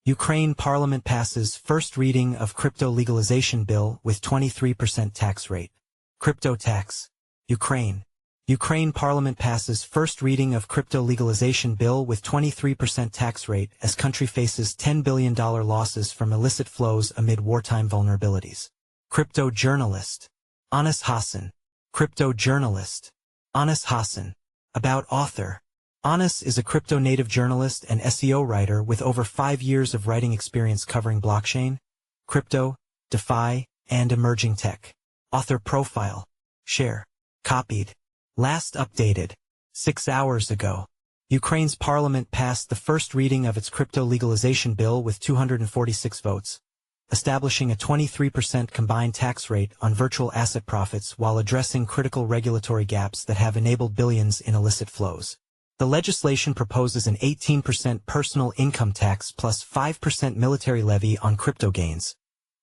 Ukraine Parliament passes first reading of crypto legalization bill with 23% tax rate. Crypto tax. Ukraine. Ukraine Parliament passes first reading of crypto legalization bill with 23% tax rate as country faces $10 billion losses from illicit flows amid wartime vulnerabilities. Crypto journalist. Anas Hassan. Crypto journalist. Anas Hassan. About author. Anas is a crypto-native journalist and SEO writer with over 5 years of writing experience covering blockchain, crypto, DeFi, and emerging tech. Author profile. Share. Copied. Last updated 6 hours ago. Ukraine's parliament passed the first reading of its crypto legalization bill with 246 votes, establishing a 23% combined tax rate on virtual asset profits while addressing critical regulatory gaps that have enabled billions in illicit flows. The legislation proposes an 18% personal income tax plus 5% military levy on crypto gains,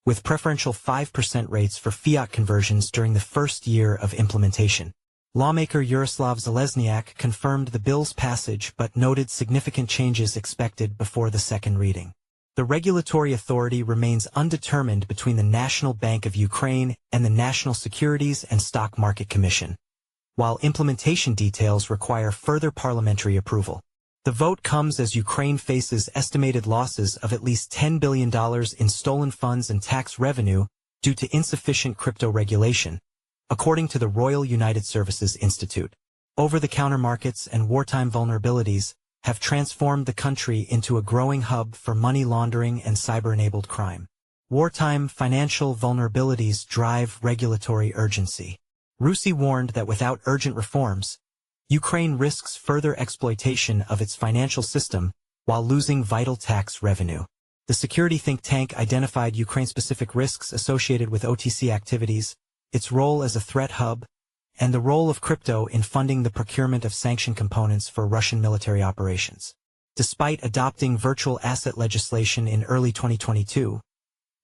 with preferential 5% rates for fiat conversions during the first year of implementation. Lawmaker Yaroslav Zelezniak confirmed the bill's passage but noted significant changes expected before the second reading. The regulatory authority remains undetermined between the National Bank of Ukraine and the National Securities and Stock Market Commission, while implementation details require further parliamentary approval. The vote comes as Ukraine faces estimated losses of at least $10 billion in stolen funds and tax revenue due to insufficient crypto regulation, according to the Royal United Services Institute. Over-the-counter markets and wartime vulnerabilities have transformed the country into a growing hub for money laundering and cyber-enabled crime. Wartime financial vulnerabilities drive regulatory urgency. Russia warned that without urgent reforms, Ukraine risks further exploitation of its financial system while losing vital tax revenue. The security think tank identified Ukraine-specific risks associated with OTC activities, its role as a threat hub, and the role of crypto in funding the procurement of sanctioned components for Russian military operations. Despite adopting virtual asset legislation in early 2022,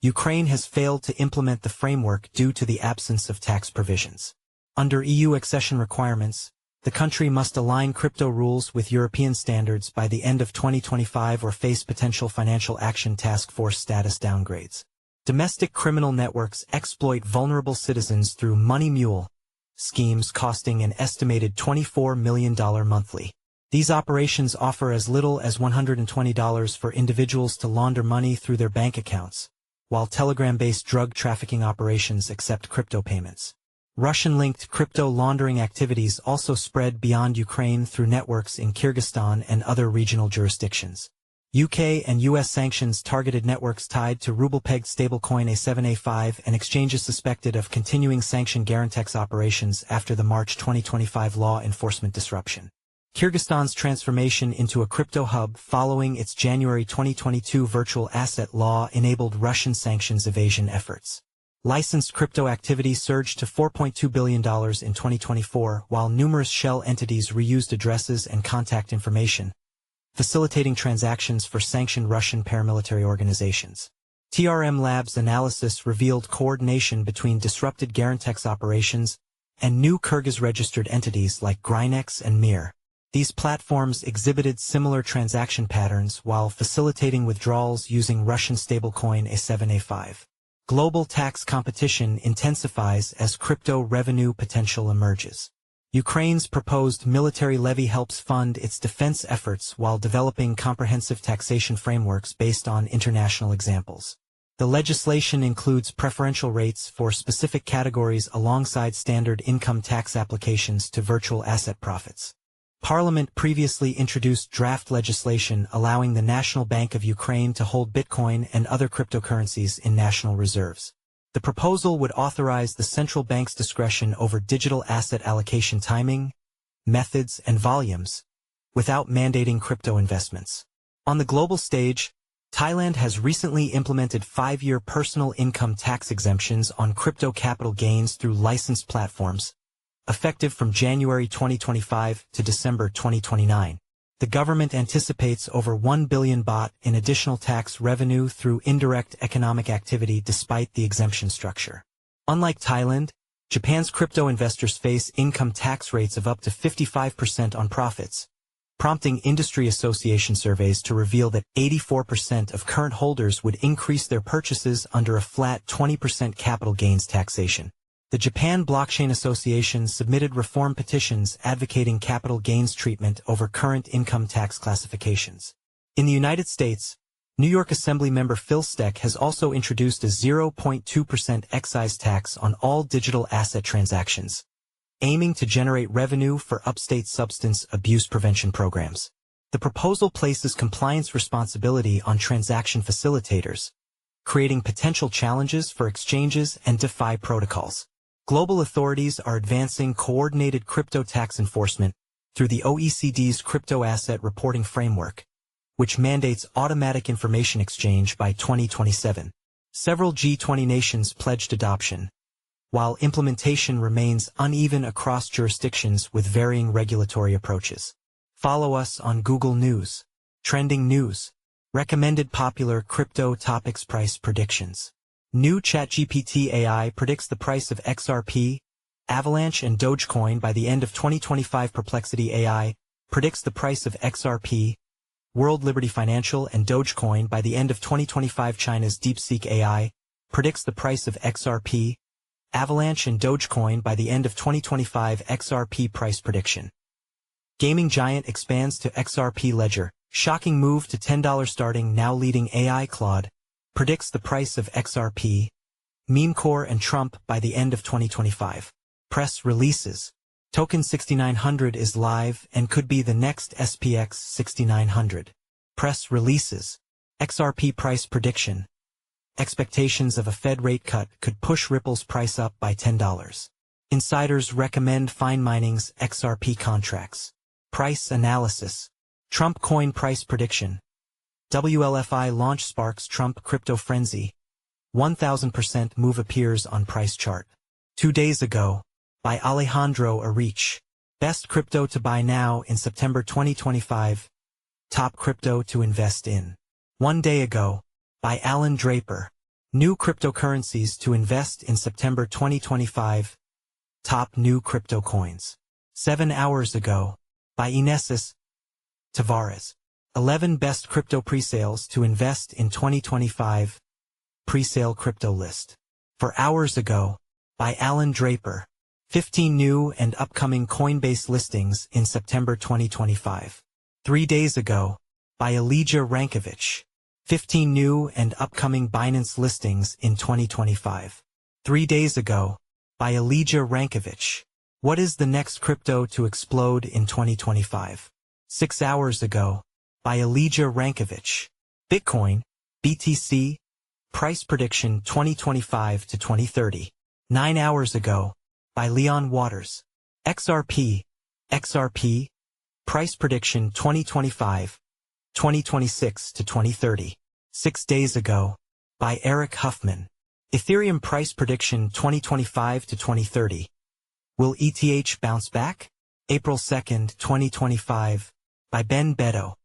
Ukraine has failed to implement the framework due to the absence of tax provisions. Under EU accession requirements, the country must align crypto rules with European standards by the end of 2025 or face potential financial action task force status downgrades. Domestic criminal networks exploit vulnerable citizens through money mule schemes costing an estimated $24 million monthly. These operations offer as little as $120 for individuals to launder money through their bank accounts, while Telegram-based drug trafficking operations accept crypto payments. Russian-linked crypto laundering activities also spread beyond Ukraine through networks in Kyrgyzstan and other regional jurisdictions. UK and US sanctions targeted networks tied to ruble-pegged stablecoin A7A5 and exchanges suspected of continuing sanctioned Garantex operations after the March 2025 law enforcement disruption. Kyrgyzstan's transformation into a crypto hub following its January 2022 virtual asset law enabled Russian sanctions evasion efforts. Licensed crypto activity surged to $4.2 billion in 2024, while numerous shell entities reused addresses and contact information, facilitating transactions for sanctioned Russian paramilitary organizations. TRM Labs analysis revealed coordination between disrupted Garantex operations and new Kyrgyz-registered entities like Grinex and Mir. These platforms exhibited similar transaction patterns while facilitating withdrawals using Russian stablecoin A7A5. Global tax competition intensifies as crypto revenue potential emerges. Ukraine's proposed military levy helps fund its defense efforts while developing comprehensive taxation frameworks based on international examples. The legislation includes preferential rates for specific categories alongside standard income tax applications to virtual asset profits. Parliament previously introduced draft legislation allowing the National Bank of Ukraine to hold Bitcoin and other cryptocurrencies in national reserves. The proposal would authorize the central bank's discretion over digital asset allocation timing, methods, and volumes, without mandating crypto investments. On the global stage, Thailand has recently implemented 5-year personal income tax exemptions on crypto capital gains through licensed platforms, effective from January 2025 to December 2029. The government anticipates over 1 billion baht in additional tax revenue through indirect economic activity despite the exemption structure. Unlike Thailand, Japan's crypto investors face income tax rates of up to 55% on profits, prompting industry association surveys to reveal that 84% of current holders would increase their purchases under a flat 20% capital gains taxation. The Japan Blockchain Association submitted reform petitions advocating capital gains treatment over current income tax classifications. In the United States, New York Assemblymember Phil Steck has also introduced a 0.2% excise tax on all digital asset transactions, aiming to generate revenue for upstate substance abuse prevention programs. The proposal places compliance responsibility on transaction facilitators, creating potential challenges for exchanges and DeFi protocols. Global authorities are advancing coordinated crypto tax enforcement through the OECD's Crypto Asset Reporting Framework, which mandates automatic information exchange by 2027. Several G20 nations pledged adoption, while implementation remains uneven across jurisdictions with varying regulatory approaches. Follow us on Google News. Trending news. Recommended popular crypto topics price predictions. New ChatGPT AI predicts the price of XRP, Avalanche and Dogecoin by the end of 2025. Perplexity AI predicts the price of XRP, World Liberty Financial and Dogecoin by the end of 2025. China's DeepSeek AI predicts the price of XRP, Avalanche and Dogecoin by the end of 2025. XRP price prediction. Gaming giant expands to XRP ledger. Shocking move to $10 starting now. Leading AI Claude predicts the price of XRP, Memecore and Trump by the end of 2025. Press releases. Token 6900 is live and could be the next SPX 6900. Press releases. XRP price prediction. Expectations of a Fed rate cut could push Ripple's price up by $10. Insiders recommend fine mining's XRP contracts. Price analysis. Trump coin price prediction. WLFI launch sparks Trump crypto frenzy. 1000% move appears on price chart. 2 days ago, by Alejandro Arich. Best crypto to buy now in September 2025. Top crypto to invest in. 1 day ago, by Alan Draper. New cryptocurrencies to invest in September 2025. Top new crypto coins. 7 hours ago, by Inesis Tavares. 11 best crypto presales to invest in 2025. Presale crypto list. 4 hours ago, by Alan Draper. 15 new and upcoming Coinbase listings in September 2025. 3 days ago, by Elijah Rankovich. 15 new and upcoming Binance listings in 2025. 3 days ago, by Elijah Rankovich. What is the next crypto to explode in 2025? 6 hours ago, by Elijah Rankovich. Bitcoin, BTC, price prediction 2025 to 2030. 9 hours ago, by Leon Waters. XRP, price prediction 2025, 2026 to 2030. 6 days ago, by Eric Huffman. Ethereum price prediction 2025 to 2030. Will ETH bounce back? April 2, 2025, by Ben Beto.